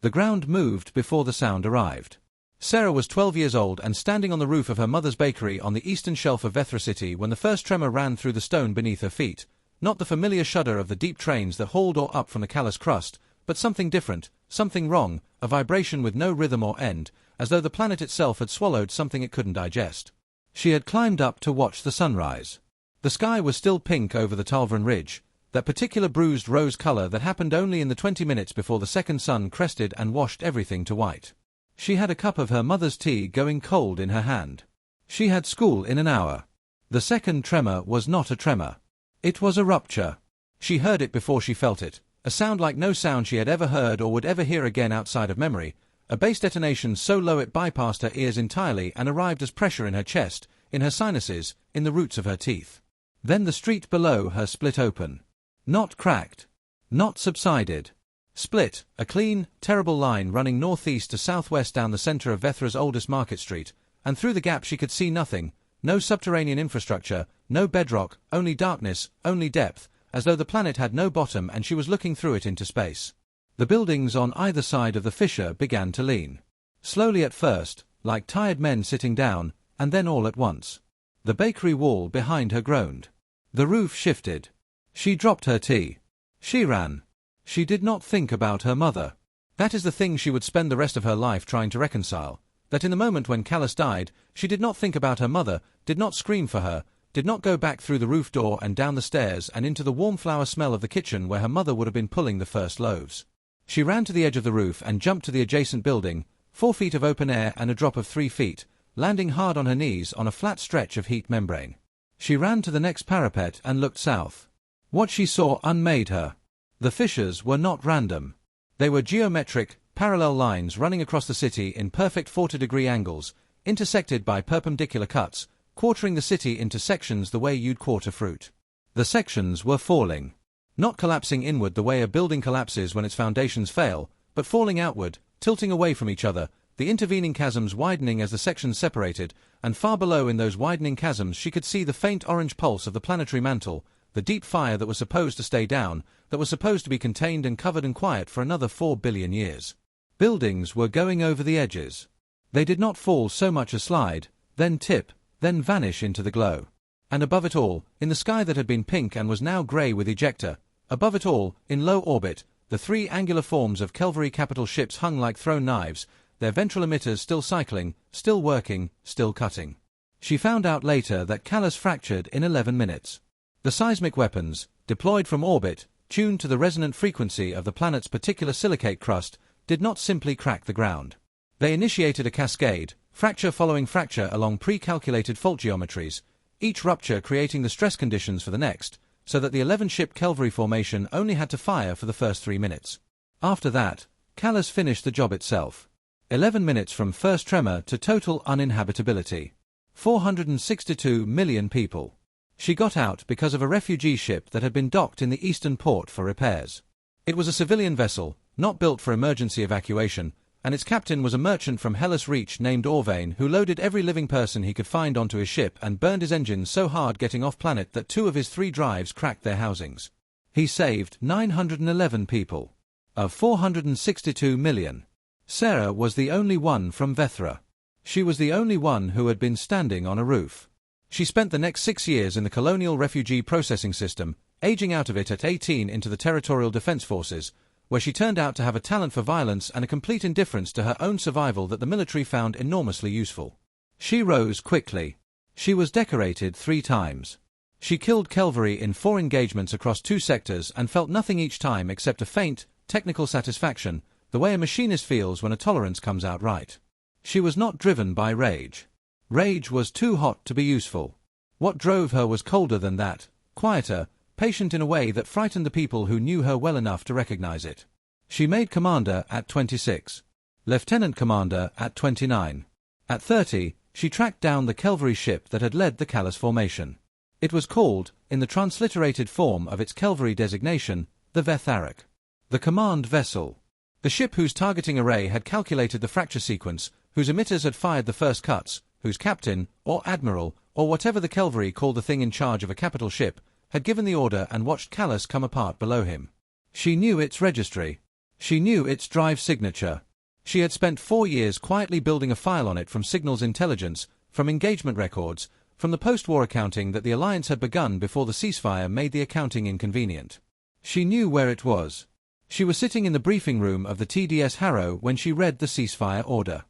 The ground moved before the sound arrived. Sarah was 12 years old and standing on the roof of her mother's bakery on the eastern shelf of Vethra City when the first tremor ran through the stone beneath her feet. Not the familiar shudder of the deep trains that hauled ore up from the callous crust, but something different, something wrong, a vibration with no rhythm or end, as though the planet itself had swallowed something it couldn't digest. She had climbed up to watch the sunrise. The sky was still pink over the Talvran Ridge, that particular bruised rose color that happened only in the 20 minutes before the second sun crested and washed everything to white. She had a cup of her mother's tea going cold in her hand. She had school in an hour. The second tremor was not a tremor. It was a rupture. She heard it before she felt it, a sound like no sound she had ever heard or would ever hear again outside of memory, a bass detonation so low it bypassed her ears entirely and arrived as pressure in her chest, in her sinuses, in the roots of her teeth. Then the street below her split open. Not cracked. Not subsided. Split, a clean, terrible line running northeast to southwest down the center of Vethra's oldest market street, and through the gap she could see nothing, no subterranean infrastructure, no bedrock, only darkness, only depth, as though the planet had no bottom and she was looking through it into space. The buildings on either side of the fissure began to lean. Slowly at first, like tired men sitting down, and then all at once. The bakery wall behind her groaned. The roof shifted. She dropped her tea. She ran. She did not think about her mother. That is the thing she would spend the rest of her life trying to reconcile. That in the moment when Callus died, she did not think about her mother, did not scream for her, did not go back through the roof door and down the stairs and into the warm flower smell of the kitchen where her mother would have been pulling the first loaves. She ran to the edge of the roof and jumped to the adjacent building, 4 feet of open air and a drop of 3 feet, landing hard on her knees on a flat stretch of heat membrane. She ran to the next parapet and looked south. What she saw unmade her. The fissures were not random. They were geometric, parallel lines running across the city in perfect 40-degree angles, intersected by perpendicular cuts, quartering the city into sections the way you'd quarter fruit. The sections were falling. Not collapsing inward the way a building collapses when its foundations fail, but falling outward, tilting away from each other, the intervening chasms widening as the sections separated, and far below in those widening chasms she could see the faint orange pulse of the planetary mantle, the deep fire that was supposed to stay down, that was supposed to be contained and covered and quiet for another 4 billion years. Buildings were going over the edges. They did not fall so much as slide, then tip, then vanish into the glow. And above it all, in the sky that had been pink and was now grey with ejecta, above it all, in low orbit, the 3 angular forms of Kelvary capital ships hung like thrown knives, their ventral emitters still cycling, still working, still cutting. She found out later that Callus fractured in 11 minutes. The seismic weapons, deployed from orbit, tuned to the resonant frequency of the planet's particular silicate crust, did not simply crack the ground. They initiated a cascade, fracture following fracture along pre-calculated fault geometries, each rupture creating the stress conditions for the next, so that the 11-ship Kelvary formation only had to fire for the first 3 minutes. After that, Callus finished the job itself. 11 minutes from first tremor to total uninhabitability. 462 million people. She got out because of a refugee ship that had been docked in the eastern port for repairs. It was a civilian vessel, not built for emergency evacuation, and its captain was a merchant from Hellas Reach named Orvain who loaded every living person he could find onto his ship and burned his engines so hard getting off planet that 2 of his 3 drives cracked their housings. He saved 911 people. Of 462 million. Sarah was the only one from Vethra. She was the only one who had been standing on a roof. She spent the next 6 years in the colonial refugee processing system, aging out of it at 18 into the Territorial Defense Forces, where she turned out to have a talent for violence and a complete indifference to her own survival that the military found enormously useful. She rose quickly. She was decorated 3 times. She killed Kelvary in 4 engagements across 2 sectors and felt nothing each time except a faint, technical satisfaction, the way a machinist feels when a tolerance comes out right. She was not driven by rage. Rage was too hot to be useful. What drove her was colder than that, quieter, patient in a way that frightened the people who knew her well enough to recognize it. She made commander at 26. Lieutenant commander at 29. At 30, she tracked down the Kelvary ship that had led the Callus formation. It was called, in the transliterated form of its Kelvary designation, the Vetharik. The command vessel. The ship whose targeting array had calculated the fracture sequence, whose emitters had fired the first cuts, whose captain, or admiral, or whatever the Kelvary called the thing in charge of a capital ship, had given the order and watched Callus come apart below him. She knew its registry. She knew its drive signature. She had spent 4 years quietly building a file on it, from signals intelligence, from engagement records, from the post-war accounting that the alliance had begun before the ceasefire made the accounting inconvenient. She knew where it was. She was sitting in the briefing room of the TDS Harrow when she read the ceasefire order.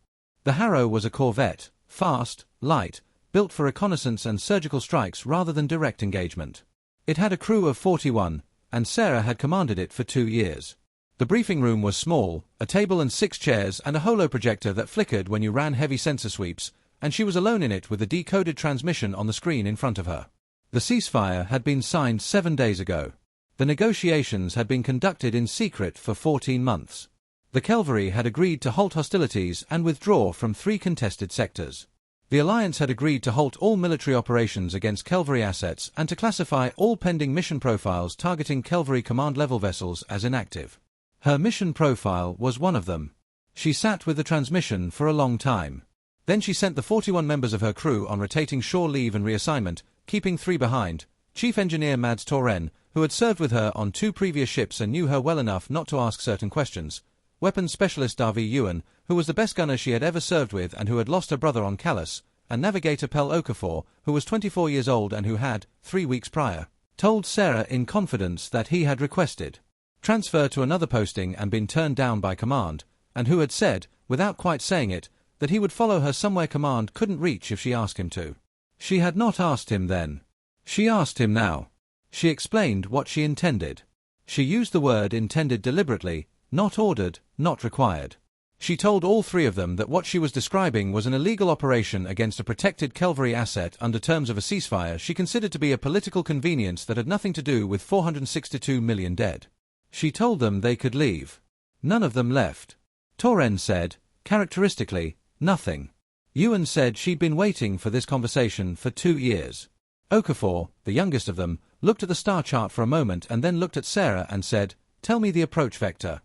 The Harrow was a corvette, fast, light, built for reconnaissance and surgical strikes rather than direct engagement. It had a crew of 41, and Sarah had commanded it for 2 years. The briefing room was small, a table and 6 chairs and a holoprojector that flickered when you ran heavy sensor sweeps, and she was alone in it with a decoded transmission on the screen in front of her. The ceasefire had been signed 7 days ago. The negotiations had been conducted in secret for 14 months. The cavalry had agreed to halt hostilities and withdraw from 3 contested sectors. The alliance had agreed to halt all military operations against cavalry assets and to classify all pending mission profiles targeting cavalry command-level vessels as inactive. Her mission profile was one of them. She sat with the transmission for a long time. Then she sent the 41 members of her crew on rotating shore leave and reassignment, keeping 3 behind: Chief Engineer Mads Toren, who had served with her on 2 previous ships and knew her well enough not to ask certain questions; Weapons Specialist Davi Ewan, who was the best gunner she had ever served with and who had lost her brother on Callus; and Navigator Pel Okafor, who was 24 years old and who had, 3 weeks prior, told Sarah in confidence that he had requested transfer to another posting and been turned down by command, and who had said, without quite saying it, that he would follow her somewhere command couldn't reach if she asked him to. She had not asked him then. She asked him now. She explained what she intended. She used the word intended deliberately, not ordered, not required. She told all 3 of them that what she was describing was an illegal operation against a protected cavalry asset under terms of a ceasefire she considered to be a political convenience that had nothing to do with 462 million dead. She told them they could leave. None of them left. Toren said, characteristically, nothing. Ewan said she'd been waiting for this conversation for 2 years. Okafor, the youngest of them, looked at the star chart for a moment and then looked at Sarah and said, "Tell me the approach vector."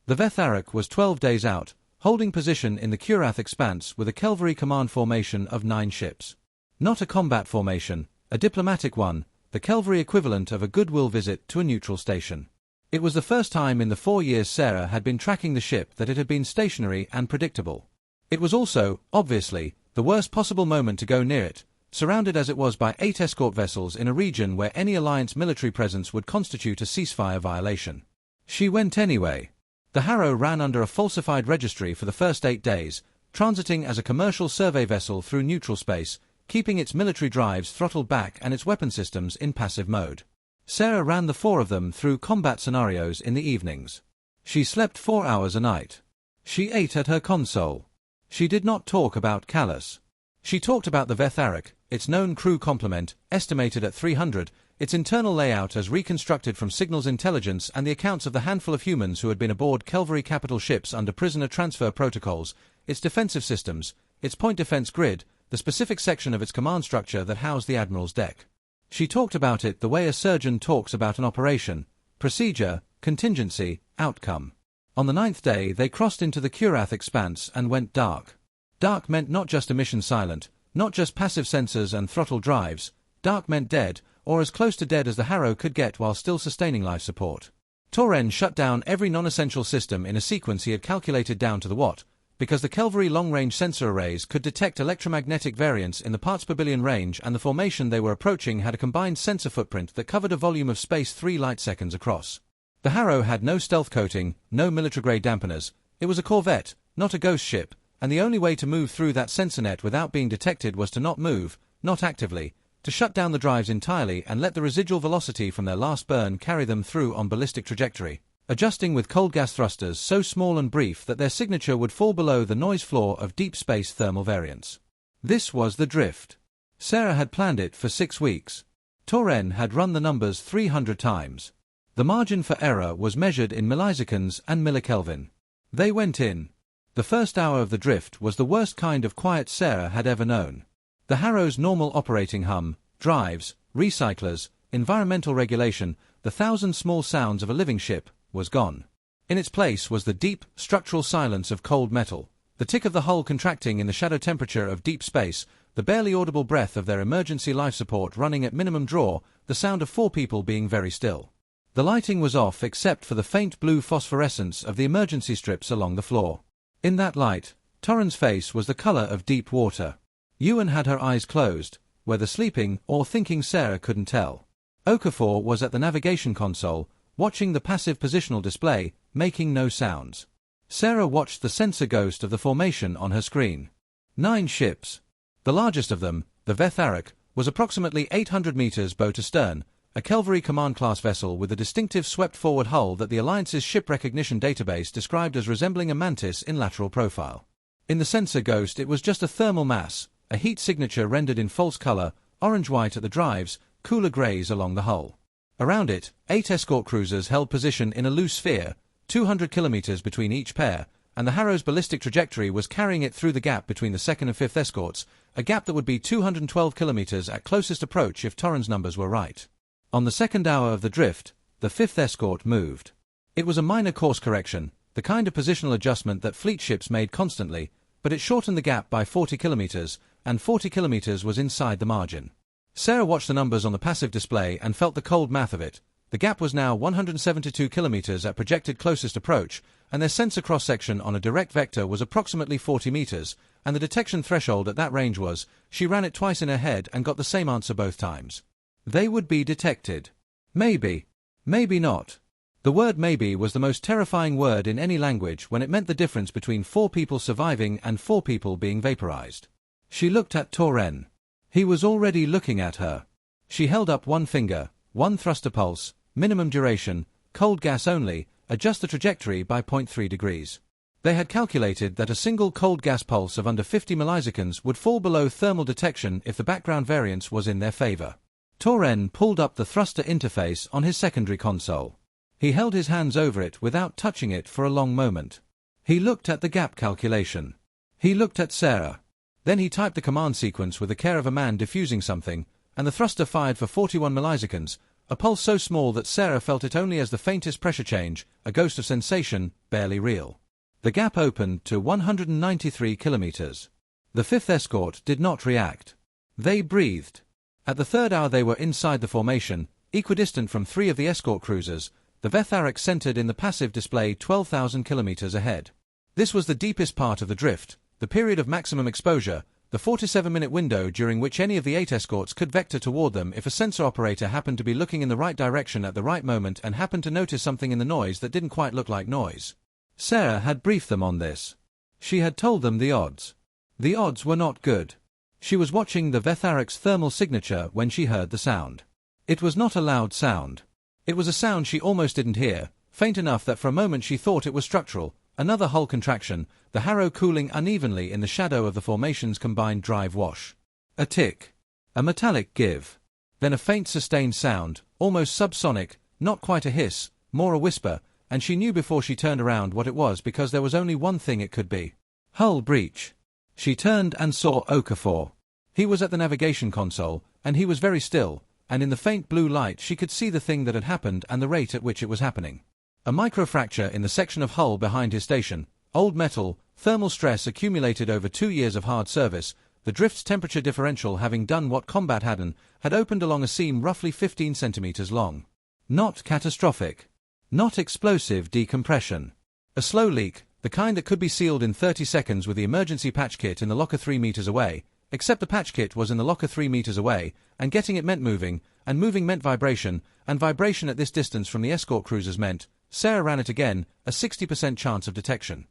The Vetharik was 12 days out, holding position in the Kurath Expanse with a cavalry command formation of 9 ships. Not a combat formation, a diplomatic one, the cavalry equivalent of a goodwill visit to a neutral station. It was the first time in the 4 years Sarah had been tracking the ship that it had been stationary and predictable. It was also, obviously, the worst possible moment to go near it, surrounded as it was by 8 escort vessels in a region where any alliance military presence would constitute a ceasefire violation. She went anyway. The Harrow ran under a falsified registry for the first 8 days, transiting as a commercial survey vessel through neutral space, keeping its military drives throttled back and its weapon systems in passive mode. Sarah ran the 4 of them through combat scenarios in the evenings. She slept 4 hours a night. She ate at her console. She did not talk about Callus. She talked about the Vetharik, its known crew complement, estimated at 300, its internal layout as reconstructed from signals intelligence and the accounts of the handful of humans who had been aboard cavalry capital ships under prisoner transfer protocols, its defensive systems, its point defense grid, the specific section of its command structure that housed the admiral's deck. She talked about it the way a surgeon talks about an operation: procedure, contingency, outcome. On the 9th day they crossed into the Kurath Expanse and went dark. Dark meant not just emission silent, not just passive sensors and throttle drives. Dark meant dead, or as close to dead as the Harrow could get while still sustaining life support. Toren shut down every non-essential system in a sequence he had calculated down to the watt, because the cavalry long-range sensor arrays could detect electromagnetic variance in the parts per billion range, and the formation they were approaching had a combined sensor footprint that covered a volume of space 3 light-seconds across. The Harrow had no stealth coating, no military-grade dampeners. It was a corvette, not a ghost ship, and the only way to move through that sensor net without being detected was to not move, not actively, to shut down the drives entirely and let the residual velocity from their last burn carry them through on ballistic trajectory, adjusting with cold gas thrusters so small and brief that their signature would fall below the noise floor of deep space thermal variance. This was the drift. Sarah had planned it for 6 weeks. Toren had run the numbers 300 times. The margin for error was measured in milliseconds and millikelvin. They went in. The first hour of the drift was the worst kind of quiet Sarah had ever known. The Harrow's normal operating hum, drives, recyclers, environmental regulation, the 1,000 small sounds of a living ship, was gone. In its place was the deep, structural silence of cold metal, the tick of the hull contracting in the shadow temperature of deep space, the barely audible breath of their emergency life support running at minimum draw, the sound of 4 people being very still. The lighting was off except for the faint blue phosphorescence of the emergency strips along the floor. In that light, Torrens' face was the color of deep water. Ewan had her eyes closed, whether sleeping or thinking Sarah couldn't tell. Okafor was at the navigation console, watching the passive positional display, making no sounds. Sarah watched the sensor ghost of the formation on her screen. 9 ships. The largest of them, the Vetharik, was approximately 800 meters bow to stern, a Kelvery Command-class vessel with a distinctive swept-forward hull that the Alliance's ship recognition database described as resembling a mantis in lateral profile. In the sensor ghost it was just a thermal mass, a heat signature rendered in false color, orange-white at the drives, cooler grays along the hull. Around it, 8 escort cruisers held position in a loose sphere, 200 kilometers between each pair, and the Harrow's ballistic trajectory was carrying it through the gap between the 2nd and 5th escorts, a gap that would be 212 kilometers at closest approach if Torrens' numbers were right. On the 2nd hour of the drift, the 5th escort moved. It was a minor course correction, the kind of positional adjustment that fleet ships made constantly, but it shortened the gap by 40 kilometers, and 40 kilometers was inside the margin. Sarah watched the numbers on the passive display and felt the cold math of it. The gap was now 172 kilometers at projected closest approach, and their sensor cross-section on a direct vector was approximately 40 meters, and the detection threshold at that range was, she ran it twice in her head and got the same answer both times. They would be detected. Maybe. Maybe not. The word maybe was the most terrifying word in any language when it meant the difference between 4 people surviving and 4 people being vaporized. She looked at Torren. He was already looking at her. She held up one finger, 1 thruster pulse, minimum duration, cold gas only, adjust the trajectory by 0.3 degrees. They had calculated that a single cold gas pulse of under 50 milliseconds would fall below thermal detection if the background variance was in their favor. Torren pulled up the thruster interface on his secondary console. He held his hands over it without touching it for a long moment. He looked at the gap calculation. He looked at Sarah. Then he typed the command sequence with the care of a man diffusing something, and the thruster fired for 41 milliseconds, a pulse so small that Sarah felt it only as the faintest pressure change, a ghost of sensation, barely real. The gap opened to 193 kilometers. The 5th escort did not react. They breathed. At the 3rd hour they were inside the formation, equidistant from 3 of the escort cruisers, the Vetharik centered in the passive display 12,000 kilometers ahead. This was the deepest part of the drift, the period of maximum exposure, the 47-minute window during which any of the 8 escorts could vector toward them if a sensor operator happened to be looking in the right direction at the right moment and happened to notice something in the noise that didn't quite look like noise. Sarah had briefed them on this. She had told them the odds. The odds were not good. She was watching the Vetharik's thermal signature when she heard the sound. It was not a loud sound. It was a sound she almost didn't hear, faint enough that for a moment she thought it was structural, another hull contraction, the Harrow cooling unevenly in the shadow of the formation's combined drive wash. A tick. A metallic give. Then a faint sustained sound, almost subsonic, not quite a hiss, more a whisper, and she knew before she turned around what it was because there was only one thing it could be. Hull breach. She turned and saw Okafor. He was at the navigation console, and he was very still, and in the faint blue light she could see the thing that had happened and the rate at which it was happening. A microfracture in the section of hull behind his station, old metal, thermal stress accumulated over 2 years of hard service, the drift's temperature differential having done what combat hadn't, had opened along a seam roughly 15 centimeters long. Not catastrophic. Not explosive decompression. A slow leak, the kind that could be sealed in 30 seconds with the emergency patch kit in the locker 3 meters away, except the patch kit was in the locker 3 meters away, and getting it meant moving, and moving meant vibration, and vibration at this distance from the escort cruisers meant, Sarah ran it again, a 60% chance of detection.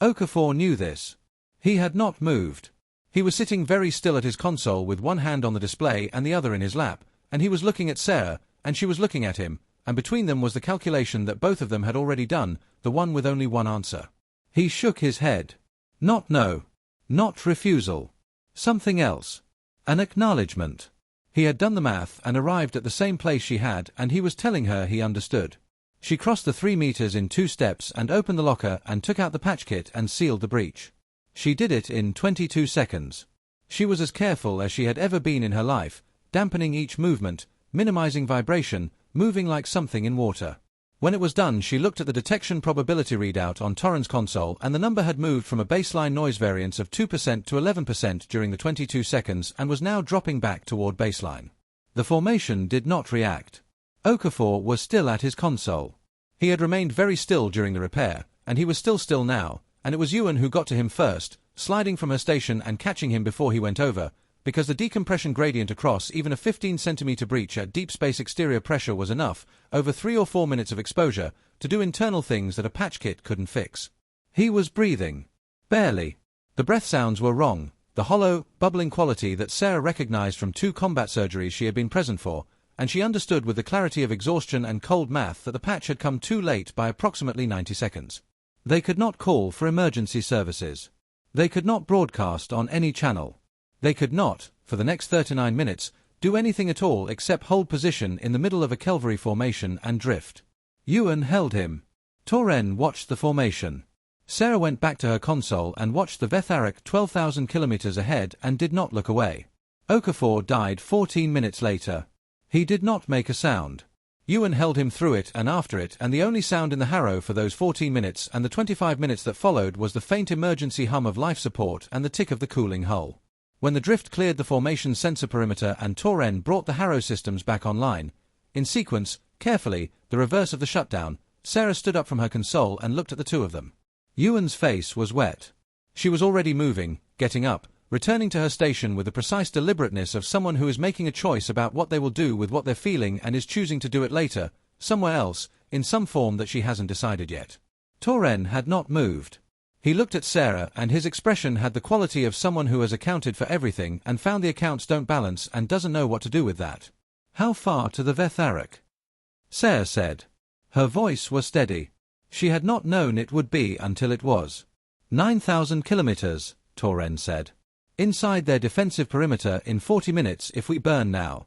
Okafor knew this. He had not moved. He was sitting very still at his console with one hand on the display and the other in his lap, and he was looking at Sarah, and she was looking at him, and between them was the calculation that both of them had already done, the one with only one answer. He shook his head. Not no. Not refusal. Something else. An acknowledgement. He had done the math and arrived at the same place she had, and he was telling her he understood. She crossed the 3 meters in 2 steps and opened the locker and took out the patch kit and sealed the breach. She did it in 22 seconds. She was as careful as she had ever been in her life, dampening each movement, minimizing vibration, moving like something in water. When it was done, she looked at the detection probability readout on Torrens' console, and the number had moved from a baseline noise variance of 2% to 11% during the 22 seconds and was now dropping back toward baseline. The formation did not react. Okafor was still at his console. He had remained very still during the repair, and he was still now, and it was Yuan who got to him first, sliding from her station and catching him before he went over, because the decompression gradient across even a 15-centimeter breach at deep space exterior pressure was enough, over 3 or 4 minutes of exposure, to do internal things that a patch kit couldn't fix. He was breathing. Barely. The breath sounds were wrong, the hollow, bubbling quality that Sarah recognized from 2 combat surgeries she had been present for, and she understood with the clarity of exhaustion and cold math that the patch had come too late by approximately 90 seconds. They could not call for emergency services. They could not broadcast on any channel. They could not, for the next 39 minutes, do anything at all except hold position in the middle of a Calvary formation and drift. Yuan held him. Toren watched the formation. Sarah went back to her console and watched the Vetharik 12,000 kilometers ahead and did not look away. Okafor died 14 minutes later. He did not make a sound. Yuan held him through it and after it, and the only sound in the harrow for those 14 minutes and the 25 minutes that followed was the faint emergency hum of life support and the tick of the cooling hull. When the drift cleared the formation sensor perimeter and Toren brought the harrow systems back online, in sequence, carefully, the reverse of the shutdown, Sarah stood up from her console and looked at the two of them. Yuan's face was wet. She was already moving, getting up, returning to her station with the precise deliberateness of someone who is making a choice about what they will do with what they're feeling and is choosing to do it later, somewhere else, in some form that she hasn't decided yet. Toren had not moved. He looked at Sarah and his expression had the quality of someone who has accounted for everything and found the accounts don't balance and doesn't know what to do with that. How far to the Vetharik? Sarah said. Her voice was steady. She had not known it would be until it was. 9,000 kilometers, Toren said. Inside their defensive perimeter in 40 minutes if we burn now.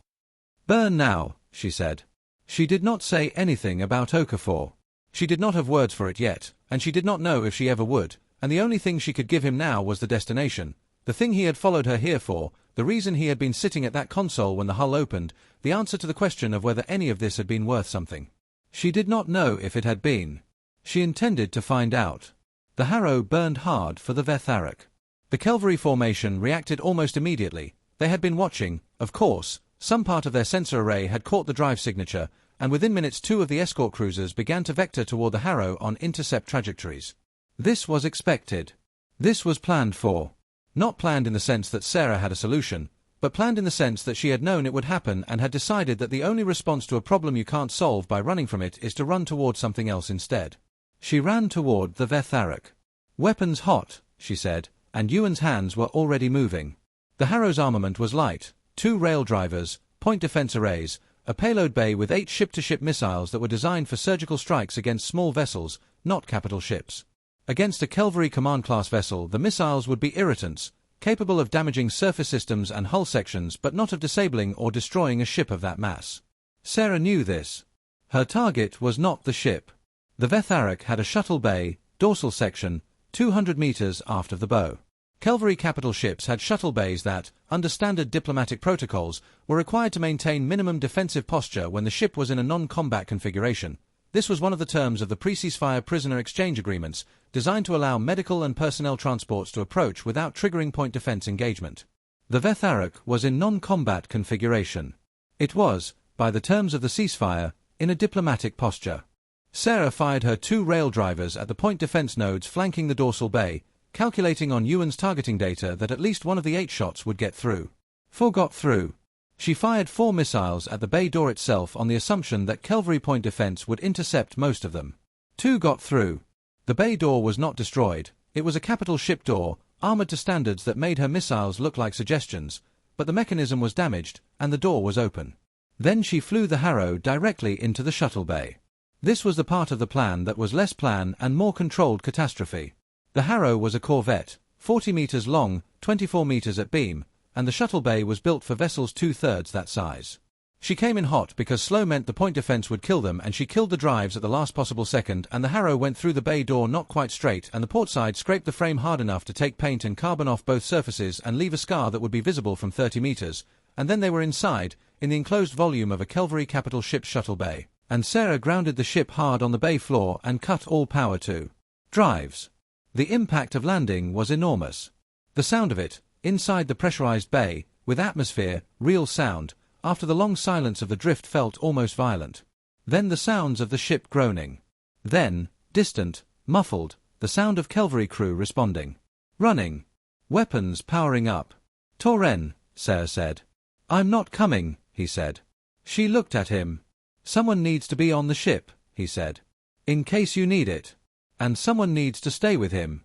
Burn now, she said. She did not say anything about Okafor. She did not have words for it yet, and she did not know if she ever would, and the only thing she could give him now was the destination, the thing he had followed her here for, the reason he had been sitting at that console when the hull opened, the answer to the question of whether any of this had been worth something. She did not know if it had been. She intended to find out. The harrow burned hard for the Vetharik. The Calvary formation reacted almost immediately. They had been watching, of course, some part of their sensor array had caught the drive signature, and within minutes 2 of the escort cruisers began to vector toward the harrow on intercept trajectories. This was expected. This was planned for. Not planned in the sense that Sarah had a solution, but planned in the sense that she had known it would happen and had decided that the only response to a problem you can't solve by running from it is to run toward something else instead. She ran toward the Vetharik. Weapons hot, she said, and Yuan's hands were already moving. The harrow's armament was light, 2 rail drivers, point defense arrays, a payload bay with 8 ship-to-ship missiles that were designed for surgical strikes against small vessels, not capital ships. Against a Calvary command-class vessel, the missiles would be irritants, capable of damaging surface systems and hull sections but not of disabling or destroying a ship of that mass. Sarah knew this. Her target was not the ship. The Vetharik had a shuttle bay, dorsal section, 200 meters aft of the bow. Calvary capital ships had shuttle bays that, under standard diplomatic protocols, were required to maintain minimum defensive posture when the ship was in a non-combat configuration. This was one of the terms of the pre-ceasefire prisoner exchange agreements, designed to allow medical and personnel transports to approach without triggering point defense engagement. The Vetharik was in non-combat configuration. It was, by the terms of the ceasefire, in a diplomatic posture. Sarah fired her 2 rail drivers at the point defense nodes flanking the dorsal bay, calculating on Yuan's targeting data that at least one of the 8 shots would get through. 4 got through. She fired 4 missiles at the bay door itself on the assumption that Calvary point defense would intercept most of them. 2 got through. The bay door was not destroyed. It was a capital ship door, armored to standards that made her missiles look like suggestions, but the mechanism was damaged, and the door was open. Then she flew the harrow directly into the shuttle bay. This was the part of the plan that was less plan and more controlled catastrophe. The harrow was a corvette, 40 meters long, 24 meters at beam, and the shuttle bay was built for vessels 2/3 that size. She came in hot because slow meant the point defense would kill them, and she killed the drives at the last possible second, and the harrow went through the bay door not quite straight, and the port side scraped the frame hard enough to take paint and carbon off both surfaces and leave a scar that would be visible from 30 meters, and then they were inside, in the enclosed volume of a Calvary capital ship shuttle bay, and Sarah grounded the ship hard on the bay floor and cut all power to drives. The impact of landing was enormous. The sound of it, inside the pressurized bay, with atmosphere, real sound, after the long silence of the drift felt almost violent. Then the sounds of the ship groaning. Then, distant, muffled, the sound of cavalry crew responding. Running. Weapons powering up. "Torren," Sarah said. "I'm not coming," he said. She looked at him. "Someone needs to be on the ship," he said. "In case you need it. And someone needs to stay with him."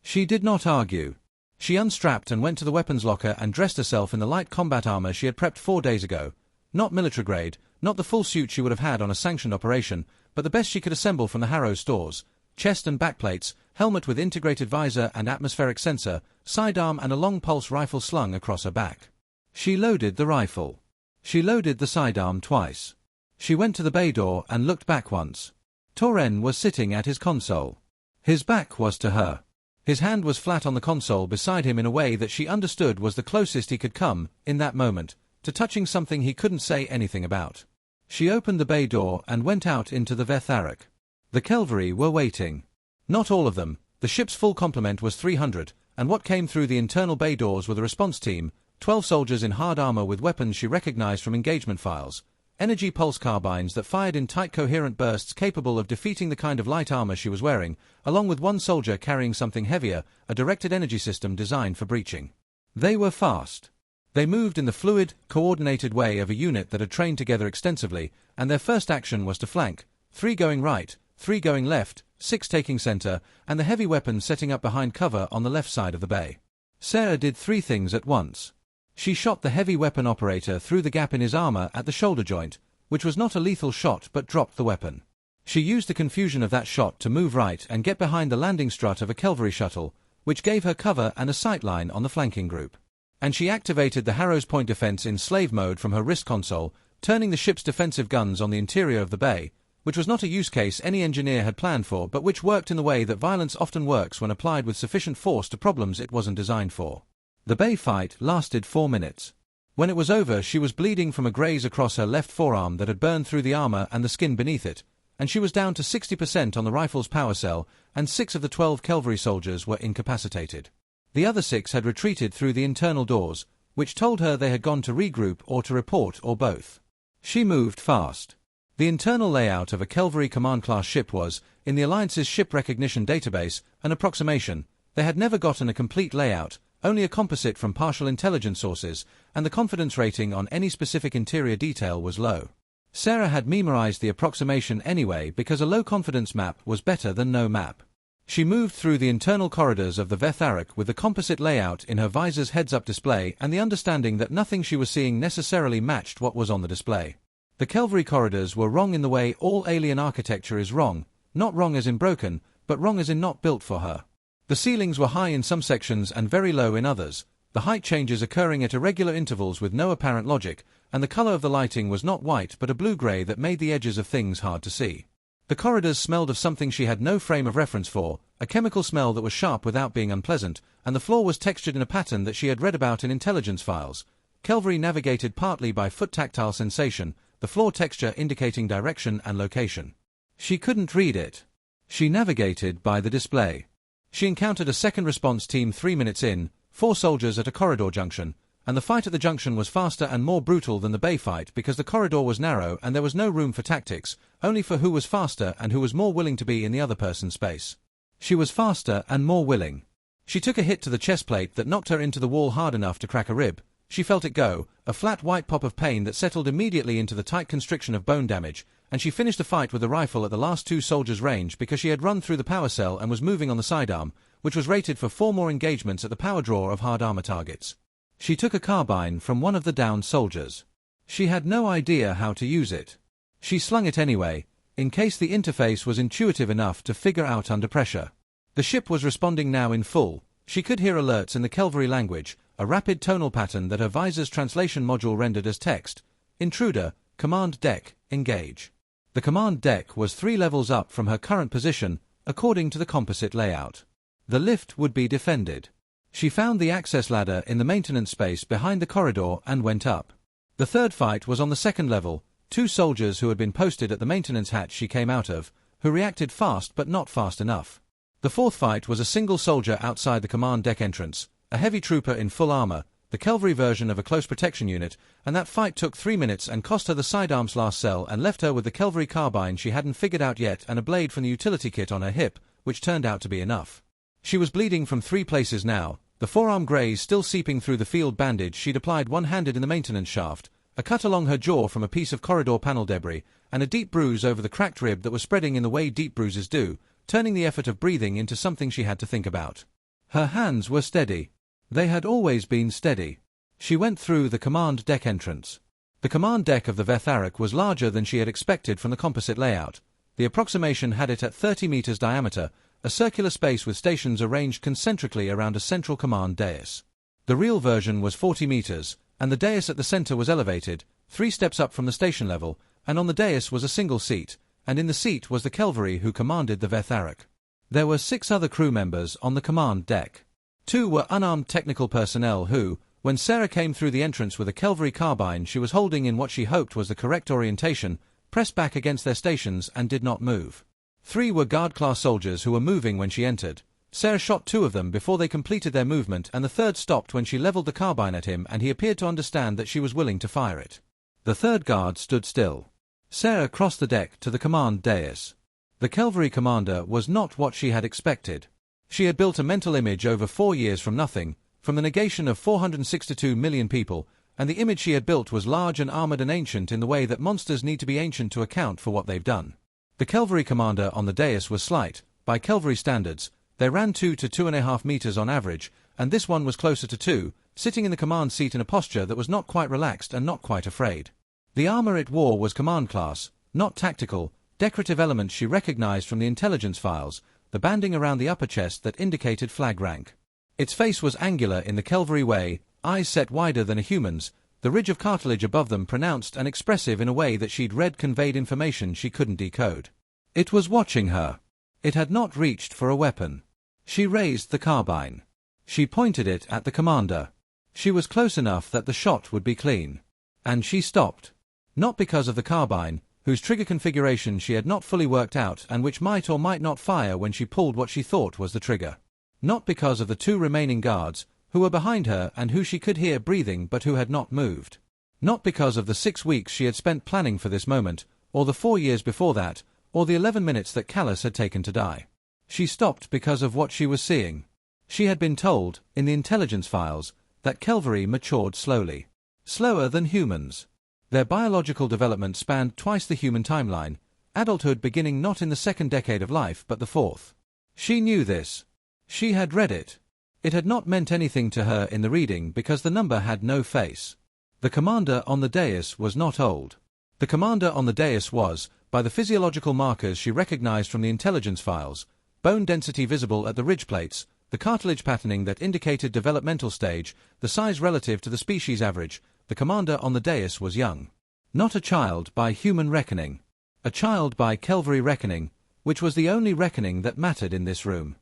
She did not argue. She unstrapped and went to the weapons locker and dressed herself in the light combat armor she had prepped 4 days ago. Not military grade, not the full suit she would have had on a sanctioned operation, but the best she could assemble from the Harrow stores. Chest and backplates, helmet with integrated visor and atmospheric sensor, sidearm and a long-pulse rifle slung across her back. She loaded the rifle. She loaded the sidearm twice. She went to the bay door and looked back once. Torren was sitting at his console. His back was to her. His hand was flat on the console beside him in a way that she understood was the closest he could come, in that moment, to touching something he couldn't say anything about. She opened the bay door and went out into the Vetharik. The cavalry were waiting. Not all of them. The ship's full complement was 300, and what came through the internal bay doors were the response team, 12 soldiers in hard armor with weapons she recognized from engagement files. Energy pulse carbines that fired in tight coherent bursts capable of defeating the kind of light armor she was wearing, along with one soldier carrying something heavier, a directed energy system designed for breaching. They were fast. They moved in the fluid, coordinated way of a unit that had trained together extensively, and their first action was to flank, 3 going right, 3 going left, 6 taking center, and the heavy weapons setting up behind cover on the left side of the bay. Sarah did 3 things at once. She shot the heavy weapon operator through the gap in his armor at the shoulder joint, which was not a lethal shot but dropped the weapon. She used the confusion of that shot to move right and get behind the landing strut of a cavalry shuttle, which gave her cover and a sight line on the flanking group. And she activated the Harrow's point defense in slave mode from her wrist console, turning the ship's defensive guns on the interior of the bay, which was not a use case any engineer had planned for but which worked in the way that violence often works when applied with sufficient force to problems it wasn't designed for. The bay fight lasted 4 minutes. When it was over, she was bleeding from a graze across her left forearm that had burned through the armor and the skin beneath it, and she was down to 60% on the rifle's power cell, and 6 of the 12 cavalry soldiers were incapacitated. The other 6 had retreated through the internal doors, which told her they had gone to regroup or to report or both. She moved fast. The internal layout of a cavalry command-class ship was, in the Alliance's ship recognition database, an approximation. They had never gotten a complete layout, only a composite from partial intelligence sources, and the confidence rating on any specific interior detail was low. Sarah had memorized the approximation anyway because a low-confidence map was better than no map. She moved through the internal corridors of the Vetharik with the composite layout in her visor's heads-up display and the understanding that nothing she was seeing necessarily matched what was on the display. The cavalry corridors were wrong in the way all alien architecture is wrong, not wrong as in broken, but wrong as in not built for her. The ceilings were high in some sections and very low in others, the height changes occurring at irregular intervals with no apparent logic, and the color of the lighting was not white but a blue-gray that made the edges of things hard to see. The corridors smelled of something she had no frame of reference for, a chemical smell that was sharp without being unpleasant, and the floor was textured in a pattern that she had read about in intelligence files. Cavalry navigated partly by foot tactile sensation, the floor texture indicating direction and location. She couldn't read it. She navigated by the display. She encountered a second response team 3 minutes in, 4 soldiers at a corridor junction, and the fight at the junction was faster and more brutal than the bay fight because the corridor was narrow and there was no room for tactics, only for who was faster and who was more willing to be in the other person's space. She was faster and more willing. She took a hit to the chest plate that knocked her into the wall hard enough to crack a rib. She felt it go, a flat white pop of pain that settled immediately into the tight constriction of bone damage, and she finished the fight with the rifle at the last 2 soldiers' range because she had run through the power cell and was moving on the sidearm, which was rated for 4 more engagements at the power draw of hard armor targets. She took a carbine from one of the downed soldiers. She had no idea how to use it. She slung it anyway, in case the interface was intuitive enough to figure out under pressure. The ship was responding now in full. She could hear alerts in the cavalry language, a rapid tonal pattern that her visor's translation module rendered as text. Intruder, command deck, engage. The command deck was 3 levels up from her current position, according to the composite layout. The lift would be defended. She found the access ladder in the maintenance space behind the corridor and went up. The third fight was on the 2nd level, 2 soldiers who had been posted at the maintenance hatch she came out of, who reacted fast but not fast enough. The 4th fight was a single soldier outside the command deck entrance, a heavy trooper in full armor, the cavalry version of a close protection unit, and that fight took 3 minutes and cost her the sidearm's last cell and left her with the cavalry carbine she hadn't figured out yet and a blade from the utility kit on her hip, which turned out to be enough. She was bleeding from 3 places now, the forearm graze still seeping through the field bandage she'd applied one-handed in the maintenance shaft, a cut along her jaw from a piece of corridor panel debris, and a deep bruise over the cracked rib that was spreading in the way deep bruises do, turning the effort of breathing into something she had to think about. Her hands were steady. They had always been steady. She went through the command deck entrance. The command deck of the Vetharik was larger than she had expected from the composite layout. The approximation had it at 30 meters diameter, a circular space with stations arranged concentrically around a central command dais. The real version was 40 meters, and the dais at the center was elevated, 3 steps up from the station level, and on the dais was a single seat, and in the seat was the cavalry who commanded the Vetharik. There were 6 other crew members on the command deck. 2 were unarmed technical personnel who, when Sarah came through the entrance with a cavalry carbine she was holding in what she hoped was the correct orientation, pressed back against their stations and did not move. 3 were guard-class soldiers who were moving when she entered. Sarah shot 2 of them before they completed their movement, and the third stopped when she leveled the carbine at him and he appeared to understand that she was willing to fire it. The third guard stood still. Sarah crossed the deck to the command dais. The cavalry commander was not what she had expected. She had built a mental image over 4 years from nothing, from the negation of 462 million people, and the image she had built was large and armored and ancient in the way that monsters need to be ancient to account for what they've done. The cavalry commander on the dais was slight. By cavalry standards, they ran 2 to 2.5 meters on average, and this one was closer to 2, sitting in the command seat in a posture that was not quite relaxed and not quite afraid. The armor it wore was command class, not tactical, decorative elements she recognized from the intelligence files, the banding around the upper chest that indicated flag rank. Its face was angular in the cavalry way, eyes set wider than a human's, the ridge of cartilage above them pronounced and expressive in a way that she'd read conveyed information she couldn't decode. It was watching her. It had not reached for a weapon. She raised the carbine. She pointed it at the commander. She was close enough that the shot would be clean. And she stopped. Not because of the carbine, whose trigger configuration she had not fully worked out and which might or might not fire when she pulled what she thought was the trigger. Not because of the 2 remaining guards, who were behind her and who she could hear breathing but who had not moved. Not because of the 6 weeks she had spent planning for this moment, or the 4 years before that, or the 11 minutes that Callus had taken to die. She stopped because of what she was seeing. She had been told, in the intelligence files, that cavalry matured slowly. Slower than humans. Their biological development spanned twice the human timeline, adulthood beginning not in the 2nd decade of life but the 4th. She knew this. She had read it. It had not meant anything to her in the reading because the number had no face. The commander on the dais was not old. The commander on the dais was, by the physiological markers she recognized from the intelligence files, bone density visible at the ridge plates, the cartilage patterning that indicated developmental stage, the size relative to the species average, the commander on the dais was young. Not a child by human reckoning. A child by cavalry reckoning, which was the only reckoning that mattered in this room.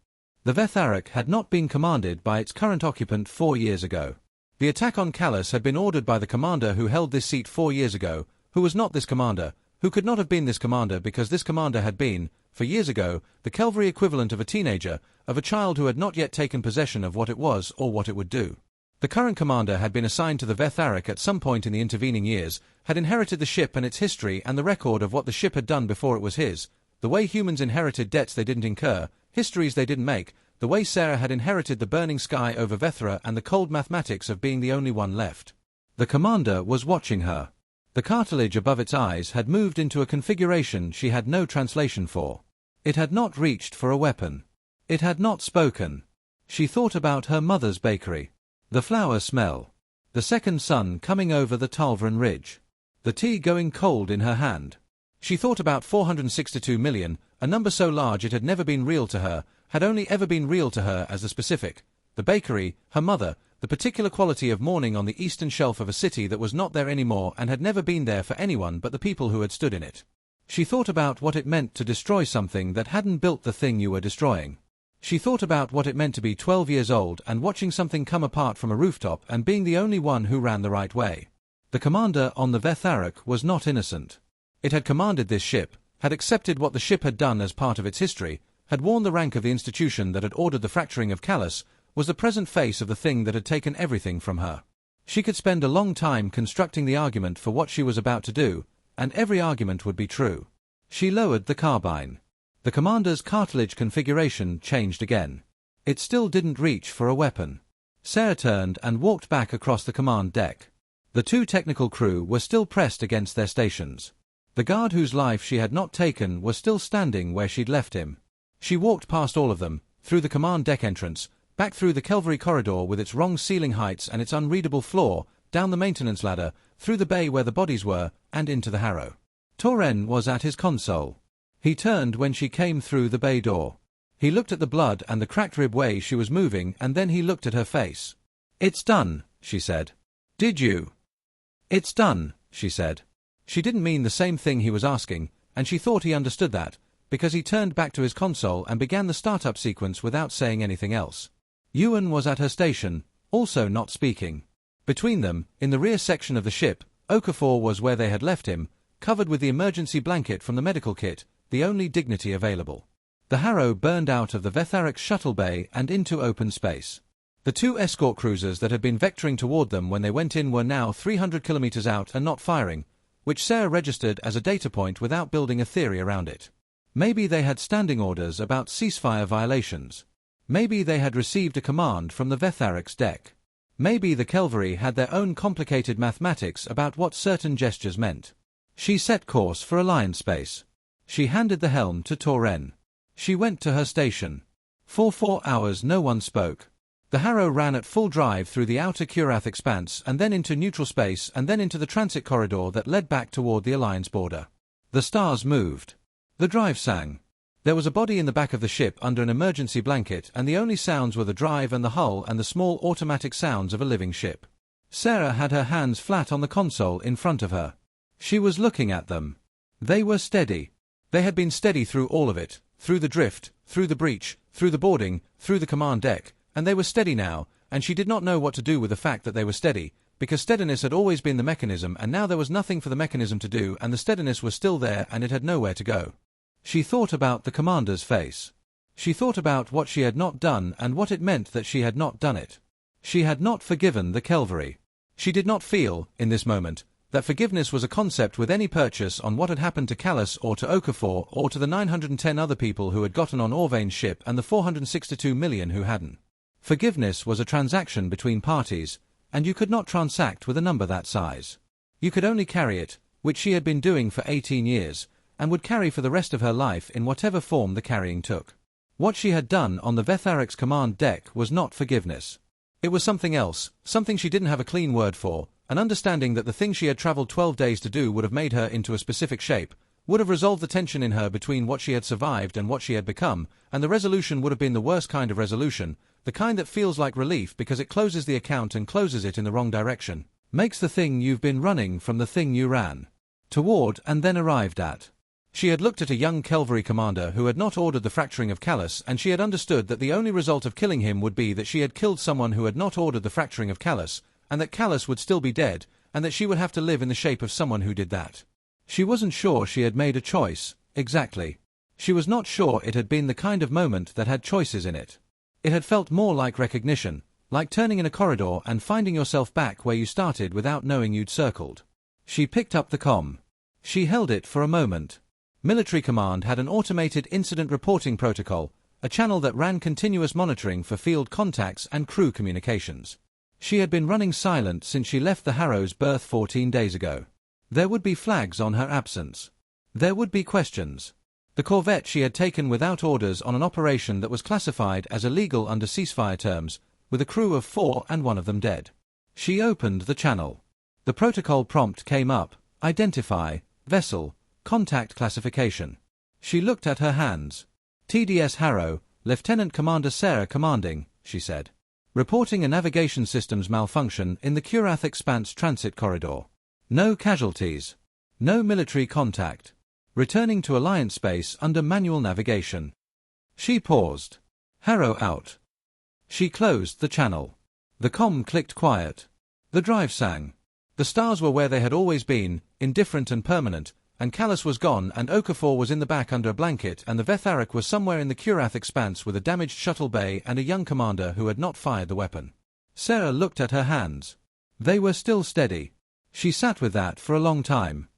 The Vetharik had not been commanded by its current occupant 4 years ago. The attack on Callus had been ordered by the commander who held this seat 4 years ago, who was not this commander, who could not have been this commander because this commander had been, for years ago, the cavalry equivalent of a teenager, of a child who had not yet taken possession of what it was or what it would do. The current commander had been assigned to the Vetharik at some point in the intervening years, had inherited the ship and its history and the record of what the ship had done before it was his, the way humans inherited debts they didn't incur, histories they didn't make, the way Sarah had inherited the burning sky over Vethra and the cold mathematics of being the only one left. The commander was watching her. The cartilage above its eyes had moved into a configuration she had no translation for. It had not reached for a weapon. It had not spoken. She thought about her mother's bakery. The flour smell. The second sun coming over the Talvran ridge. The tea going cold in her hand. She thought about 462 million, a number so large it had never been real to her, had only ever been real to her as the specific. The bakery, her mother, the particular quality of morning on the eastern shelf of a city that was not there anymore and had never been there for anyone but the people who had stood in it. She thought about what it meant to destroy something that hadn't built the thing you were destroying. She thought about what it meant to be 12 years old and watching something come apart from a rooftop and being the only one who ran the right way. The commander on the Vetharik was not innocent. It had commanded this ship, had accepted what the ship had done as part of its history, had worn the rank of the institution that had ordered the fracturing of Callus, was the present face of the thing that had taken everything from her. She could spend a long time constructing the argument for what she was about to do, and every argument would be true. She lowered the carbine. The commander's cartilage configuration changed again. It still didn't reach for a weapon. Sarah turned and walked back across the command deck. The two technical crew were still pressed against their stations. The guard whose life she had not taken was still standing where she'd left him. She walked past all of them, through the command deck entrance, back through the Calvary corridor with its wrong ceiling heights and its unreadable floor, down the maintenance ladder, through the bay where the bodies were, and into the Harrow. Torren was at his console. He turned when she came through the bay door. He looked at the blood and the cracked rib way she was moving, and then he looked at her face. "It's done," she said. "Did you?" "It's done," she said. She didn't mean the same thing he was asking, and she thought he understood that, because he turned back to his console and began the startup sequence without saying anything else. Ewan was at her station, also not speaking. Between them, in the rear section of the ship, Okafor was where they had left him, covered with the emergency blanket from the medical kit, the only dignity available. The Harrow burned out of the Vetharix shuttle bay and into open space. The two escort cruisers that had been vectoring toward them when they went in were now 300 kilometers out and not firing, which Sarah registered as a data point without building a theory around it. Maybe they had standing orders about ceasefire violations. Maybe they had received a command from the Vetharix deck. Maybe the Calvary had their own complicated mathematics about what certain gestures meant. She set course for Alliance space. She handed the helm to Torren. She went to her station. For 4 hours no one spoke. The Harrow ran at full drive through the outer Kurath expanse and then into neutral space and then into the transit corridor that led back toward the Alliance border. The stars moved. The drive sang. There was a body in the back of the ship under an emergency blanket, and the only sounds were the drive and the hull and the small automatic sounds of a living ship. Sarah had her hands flat on the console in front of her. She was looking at them. They were steady. They had been steady through all of it, through the drift, through the breach, through the boarding, through the command deck, and they were steady now, and she did not know what to do with the fact that they were steady, because steadiness had always been the mechanism, and now there was nothing for the mechanism to do, and the steadiness was still there and it had nowhere to go. She thought about the commander's face. She thought about what she had not done and what it meant that she had not done it. She had not forgiven the Calvary. She did not feel, in this moment, that forgiveness was a concept with any purchase on what had happened to Callus or to Okafor or to the 910 other people who had gotten on Orvane's ship and the 462 million who hadn't. Forgiveness was a transaction between parties, and you could not transact with a number that size. You could only carry it, which she had been doing for 18 years, and would carry for the rest of her life in whatever form the carrying took. What she had done on the Vetharix command deck was not forgiveness. It was something else, something she didn't have a clean word for, an understanding that the thing she had traveled 12 days to do would have made her into a specific shape, would have resolved the tension in her between what she had survived and what she had become, and the resolution would have been the worst kind of resolution, the kind that feels like relief because it closes the account and closes it in the wrong direction, makes the thing you've been running from the thing you ran toward and then arrived at. She had looked at a young Calvary commander who had not ordered the fracturing of Callus, and she had understood that the only result of killing him would be that she had killed someone who had not ordered the fracturing of Callus, and that Callus would still be dead, and that she would have to live in the shape of someone who did that. She wasn't sure she had made a choice, exactly. She was not sure it had been the kind of moment that had choices in it. It had felt more like recognition, like turning in a corridor and finding yourself back where you started without knowing you'd circled. She picked up the comm. She held it for a moment. Military Command had an automated incident reporting protocol, a channel that ran continuous monitoring for field contacts and crew communications. She had been running silent since she left the Harrow's berth 14 days ago. There would be flags on her absence. There would be questions. The corvette she had taken without orders on an operation that was classified as illegal under ceasefire terms, with a crew of 4 and one of them dead. She opened the channel. The protocol prompt came up: identify, vessel, contact classification. She looked at her hands. TDS Harrow, Lieutenant Commander Sarah commanding, she said. Reporting a navigation systems malfunction in the Kurath Expanse transit corridor. No casualties. No military contact. Returning to Alliance space under manual navigation. She paused. Harrow out. She closed the channel. The comm clicked quiet. The drive sang. The stars were where they had always been, indifferent and permanent, and Callus was gone and Okafor was in the back under a blanket and the Vetharix was somewhere in the Kurath Expanse with a damaged shuttle bay and a young commander who had not fired the weapon. Sarah looked at her hands. They were still steady. She sat with that for a long time.